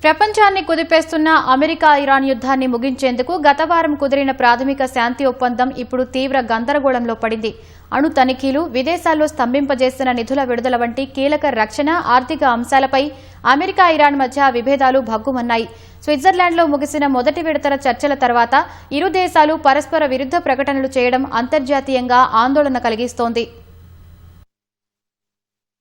ప్రపంచాన్ని కుదిపేస్తున్న America Iran యుద్ధాన్ని ముగించేందుకు గత వారం కుదిరిన ప్రాథమిక శాంతి ఒప్పందం ఇప్పుడు తీవ్ర గందరగోళంలో పడింది. అణు తనిఖీలు, విదేశాల్లో స్తంభింపజేసిన నిధుల విడుదల వంటి కీలక రక్షణ, ఆర్థిక అంశాలపై అమెరికా ఇరాన్ మధ్య విభేదాలు భగ్గుమన్నాయి. స్విట్జర్లాండ్లో ముగిసిన మొదటి విడతల చర్చల తర్వాత ఇరు దేశాలు పరస్పర విరుద్ధ ప్రకటనలు చేయడం అంతర్జాతీయంగా ఆందోళన కలిగిస్తోంది.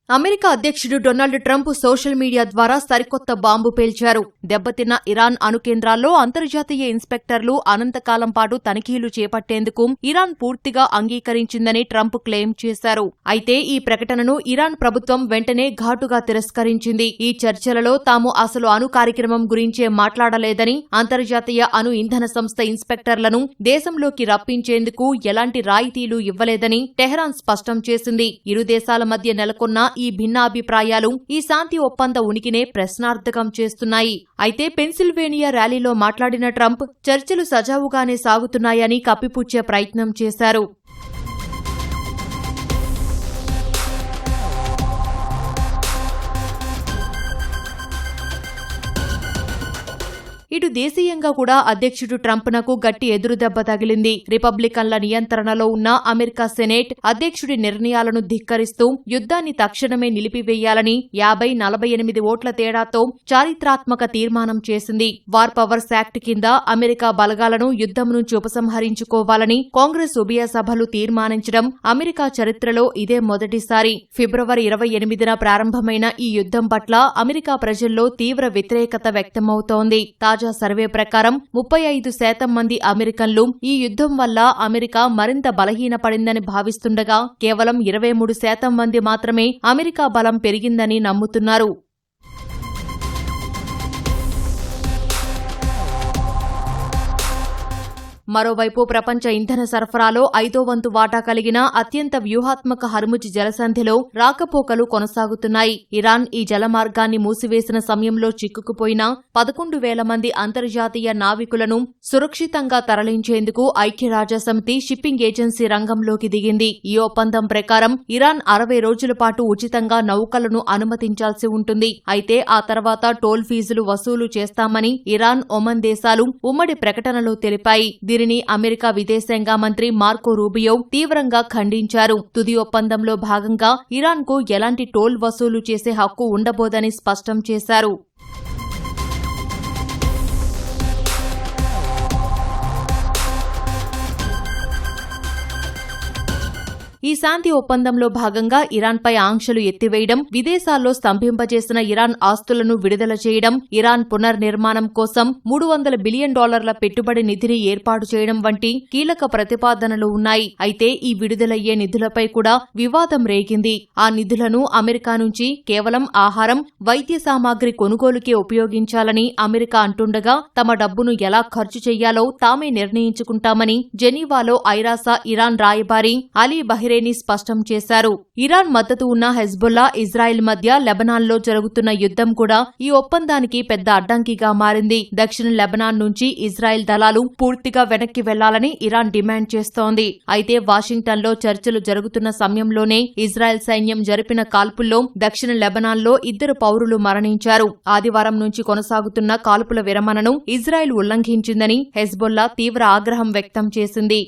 అమెరికా అధ్యక్షుడు డొనాల్డ్ ట్రంప్ సోషల్ మీడియా ద్వారా సరికొత్త బాంబు పేల్చారు. దెబ్బతిన్న ఇరాన్ అణు కేంద్రాల్లో అంతర్జాతీయ ఇన్స్పెక్టర్లు అనంతకాలం పాటు తనిఖీలు చేపట్టేందుకు ఇరాన్ పూర్తిగా అంగీకరించిందని ట్రంప్ క్లెయిమ్ చేశారు. అయితే ఈ ప్రకటనను ఇరాన్ ప్రభుత్వం వెంటనే ఘాటుగా తిరస్కరించింది. ఈ చర్చలలో తాము అసలు అణు కార్యక్రమం గురించే మాట్లాడలేదని, అంతర్జాతీయ అణు ఇంధన సంస్థ ఇన్స్పెక్టర్లను దేశంలోకి రప్పించేందుకు ఎలాంటి రాయితీలు ఇవ్వలేదని టెహరాన్ స్పష్టం చేసింది. ఇరు దేశాల మధ్య నెలకొన్న ఈ భిన్నాభిప్రాయాలు ఈ శాంతి ఒప్పంద ఉనికినే ప్రశ్నార్థకం చేస్తున్నాయి. అయితే పెన్సిల్వేనియా ర్యాలీలో మాట్లాడిన ట్రంప్ చర్చలు సజావుగానే సాగుతున్నాయని కప్పిపుచ్చే ప్రయత్నం చేశారు. ఇటు దేశీయంగా కూడా అధ్యక్షుడు ట్రంప్నకు గట్టి ఎదురుదెబ్బ తగిలింది. రిపబ్లికన్ల నియంత్రణలో ఉన్న అమెరికా సెనేట్ అధ్యక్షుడి నిర్ణయాలను ధిక్కరిస్తూ యుద్ధాన్ని తక్షణమే నిలిపివేయాలని 50-48 ఓట్ల తేడాతో చారిత్రాత్మక తీర్మానం చేసింది. వార్ పవర్స్ యాక్ట్ కింద అమెరికా బలగాలను యుద్ధం నుంచి ఉపసంహరించుకోవాలని కాంగ్రెస్ ఉభయ సభలు తీర్మానించడం అమెరికా చరిత్రలో ఇదే మొదటిసారి. ఫిబ్రవరి 28న ప్రారంభమైన ఈ యుద్ధం పట్ల అమెరికా ప్రజల్లో తీవ్ర వ్యతిరేకత వ్యక్తమవుతోంది. తాజా సర్వే ప్రకారం 35% మంది అమెరికన్లు ఈ యుద్ధం వల్ల అమెరికా మరింత బలహీనపడిందని భావిస్తుండగా కేవలం 23% మంది మాత్రమే అమెరికా బలం పెరిగిందని నమ్ముతున్నారు. మరోవైపు ప్రపంచ ఇంధన సరఫరాలో 5వ వంతు వాటా కలిగిన అత్యంత వ్యూహాత్మక హర్ముజ్ జలసంధిలో రాకపోకలు కొనసాగుతున్నాయి. ఇరాన్ ఈ జలమార్గాన్ని మూసివేసిన సమయంలో చిక్కుకుపోయిన 11,000 మంది అంతర్జాతీయ నావికులను సురక్షితంగా తరలించేందుకు ఐక్యరాజ్యసమితి షిప్పింగ్ ఏజెన్సీ రంగంలోకి దిగింది. ఈ ఒప్పందం ప్రకారం ఇరాన్ 60 రోజుల పాటు ఉచితంగా నౌకలను అనుమతించాల్సి ఉంటుంది. అయితే ఆ తర్వాత టోల్ ఫీజులు వసూలు చేస్తామని ఇరాన్, ఒమన్ దేశాలు ఉమ్మడి ప్రకటనలో తెలిపాయి. దీనిని అమెరికా విదేశాంగ మంత్రి మార్కో రూబియో తీవ్రంగా ఖండించారు. తుది ఒప్పందంలో భాగంగా ఇరాన్కు ఎలాంటి టోల్ వసూలు చేసే హక్కు ఉండబోదని స్పష్టం చేశారు. ఈ శాంతి ఒప్పందంలో భాగంగా ఇరాన్పై ఆంక్షలు ఎత్తివేయడం, విదేశాల్లో స్తంభింపజేసిన ఇరాన్ ఆస్తులను విడుదల చేయడం, ఇరాన్ పునర్నిర్మాణం కోసం $300 బిలియన్ పెట్టుబడి నిధిని ఏర్పాటు చేయడం వంటి కీలక ప్రతిపాదనలు ఉన్నాయి. అయితే ఈ విడుదలయ్యే నిధులపై కూడా వివాదం రేగింది. ఆ నిధులను అమెరికా నుంచి కేవలం ఆహారం, వైద్య సామాగ్రి కొనుగోలుకే ఉపయోగించాలని అమెరికా అంటుండగా తమ డబ్బును ఎలా ఖర్చు చెయ్యాలో తామే నిర్ణయించుకుంటామని జెనీవాలో ఐరాసా ఇరాన్ రాయబారి అలీ బహిరేని స్పష్టం చేశారు. ఇరాన్ మద్దతు ఉన్న హెజ్బుల్లా, ఇజ్రాయెల్ మధ్య లెబనాన్లో జరుగుతున్న యుద్ధం కూడా ఈ ఒప్పందానికి పెద్ద అడ్డంకిగా మారింది. దక్షిణ లెబనాన్ నుంచి ఇజ్రాయెల్ దళాలు పూర్తిగా వెనక్కి వెళ్లాలని ఇరాన్ డిమాండ్ చేస్తోంది. అయితే వాషింగ్టన్లో చర్చలు జరుగుతున్న సమయంలోనే ఇజ్రాయెల్ సైన్యం జరిపిన కాల్పుల్లో దక్షిణ లెబనాన్లో 2 పౌరులు మరణించారు. ఆదివారం నుంచి కొనసాగుతున్న కాల్పుల విరమణను ఇజ్రాయెల్ ఉల్లంఘించిందని హెజ్బుల్లా తీవ్ర ఆగ్రహం వ్యక్తం చేసింది.